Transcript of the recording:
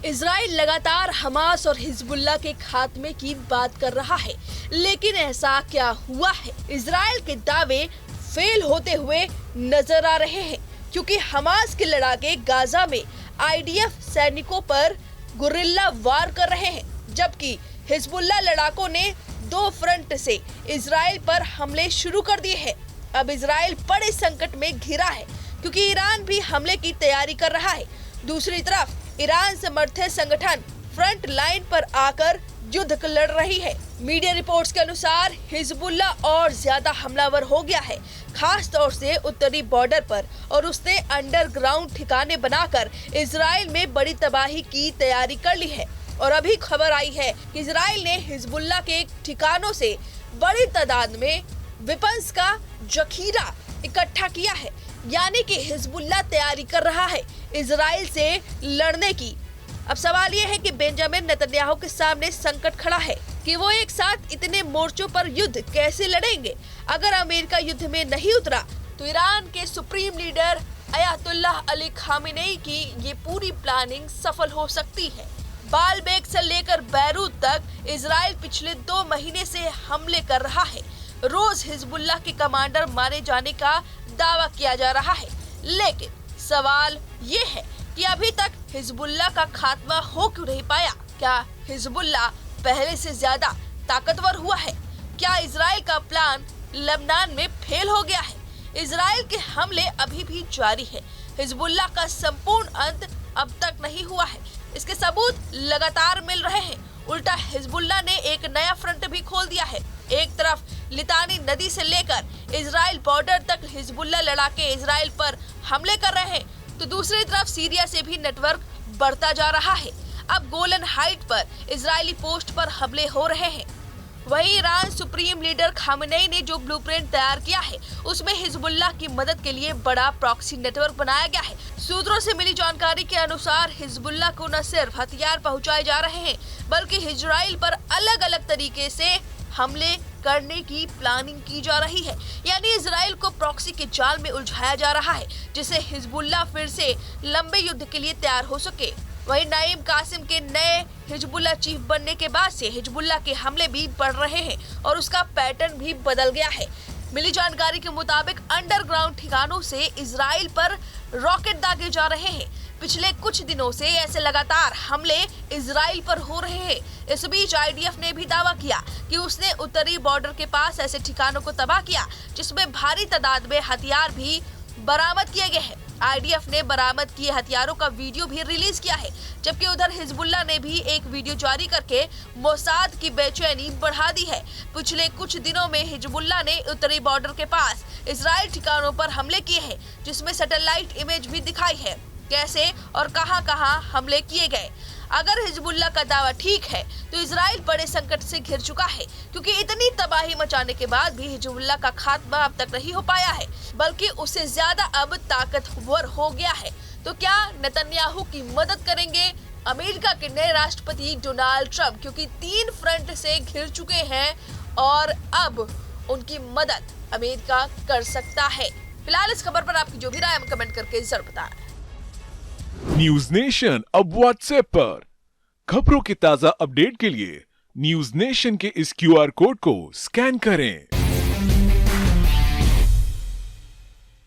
Israel लगातार Hamas और Hezbollah के खात्मे की बात कर रहा है, लेकिन ऐसा क्या हुआ है? इजराइल के दावे फेल होते हुए नजर आ रहे हैं, क्योंकि हमास के लड़ाके गाजा में आईडीएफ सैनिकों पर गुरिल्ला वार कर रहे हैं, जबकि हिजबुल्लाह लड़ाकों ने दो फ्रंट से इजराइल पर हमले शुरू कर दिए हैं। अब इजराइल बड़े संकट में घिरा है, क्योंकि ईरान भी हमले की तैयारी कर रहा है। दूसरी तरफ ईरान समर्थित संगठन फ्रंट लाइन पर आकर युद्ध लड़ रही है। मीडिया रिपोर्ट्स के अनुसार हिजबुल्लाह और ज्यादा हमलावर हो गया है, खास तौर से उत्तरी बॉर्डर पर, और उसने अंडरग्राउंड ठिकाने बनाकर इजराइल में बड़ी तबाही की तैयारी कर ली है। और अभी खबर आई है कि इजराइल ने हिजबुल्लाह के ठिकानों से बड़ी तादाद में वेपन्स का जखीरा इकट्ठा किया है, यानी कि हिजबुल्लाह तैयारी कर रहा है इजराइल से लड़ने की। अब सवाल ये है कि बेंजामिन नेतन्याहू के सामने संकट खड़ा है कि वो एक साथ इतने मोर्चों पर युद्ध कैसे लड़ेंगे। अगर अमेरिका युद्ध में नहीं उतरा तो ईरान के supreme leader Ayatollah Ali Khamenei की ये पूरी प्लानिंग सफल हो सकती है। बालबेक से लेकर बैरूत तक इजराइल पिछले 2 महीने से हमले कर रहा है। रोज हिजबुल्लाह के कमांडर मारे जाने का दावा किया जा रहा है, लेकिन सवाल ये है कि अभी तक हिजबुल्लाह का खात्मा हो क्यों नहीं पाया? क्या हिजबुल्लाह पहले से ज्यादा ताकतवर हुआ है? क्या इजराइल का प्लान लेबनान में फेल हो गया है? इजराइल के हमले अभी भी जारी है। हिजबुल्लाह का संपूर्ण अंत अब तक नहीं हुआ है। इसके सबूत लगातार मिल रहे हैं। उल्टा हिजबुल्लाह ने एक नया फ्रंट भी खोल दिया है। एक तरफ लितानी नदी से लेकर इजराइल बॉर्डर तक हिजबुल्लाह लड़ाके इजराइल पर हमले कर रहे हैं, तो दूसरी तरफ सीरिया से भी नेटवर्क बढ़ता जा रहा है। अब गोलन हाइट पर इजरायली पोस्ट पर हमले हो रहे हैं। वहीं ईरान सुप्रीम लीडर खामेनेई ने जो ब्लूप्रिंट तैयार किया है, उसमें हिजबुल्लाह की मदद के लिए बड़ा प्रॉक्सी नेटवर्क बनाया गया है। सूत्रों से मिली जानकारी के अनुसार हिजबुल्लाह को न सिर्फ हथियार पहुंचाए जा रहे हैं, बल्कि इजराइल पर अलग अलग तरीके से हमले करने की प्लानिंग की जा रही है। यानी इजराइल को प्रॉक्सी के जाल में उलझाया जा रहा है, जिससे हिजबुल्लाह फिर से लंबे युद्ध के लिए तैयार हो सके। वहीं नईम कासिम के नए हिजबुल्लाह चीफ बनने के बाद से हिजबुल्लाह के हमले भी बढ़ रहे हैं और उसका पैटर्न भी बदल गया है। मिली जानकारी के मुताबिक अंडरग्राउंड ठिकानों से इजराइल पर रॉकेट दागे जा रहे हैं। पिछले कुछ दिनों से ऐसे लगातार हमले इजराइल पर हो रहे हैं। इस बीच आईडीएफ ने भी दावा किया कि उसने उत्तरी बॉर्डर के पास ऐसे ठिकानों को तबाह किया, जिसमें भारी तादाद में हथियार भी बरामद किए गए हैं। आईडीएफ ने बरामद किए हथियारों का वीडियो भी रिलीज किया है, जबकि उधर हिजबुल्लाह ने भी एक वीडियो जारी करके मोसाद की बेचैनी बढ़ा दी है। पिछले कुछ दिनों में हिजबुल्लाह ने उत्तरी बॉर्डर के पास इजराइल ठिकानों पर हमले किए हैं, जिसमें सैटेलाइट इमेज भी दिखाई है कैसे और कहां-कहां हमले किए गए। अगर हिजबुल्लाह का दावा ठीक है तो इजराइल बड़े संकट से घिर चुका है, क्योंकि इतनी तबाही मचाने के बाद भी हिजबुल्लाह का खात्मा अब तक नहीं हो पाया है, बल्कि उससे ज्यादा अब ताकतवर हो गया है। तो क्या नेतन्याहू की मदद करेंगे अमेरिका के नए राष्ट्रपति डोनाल्ड ट्रंप, क्योंकि 3 फ्रंट से घिर चुके हैं और अब उनकी मदद अमेरिका कर सकता है? फिलहाल इस खबर पर आपकी जो भी राय है कमेंट करके जरूर बताएं। न्यूज नेशन अब व्हाट्सएप पर खबरों के ताजा अपडेट के लिए न्यूज नेशन के इस क्यूआर कोड को स्कैन करें।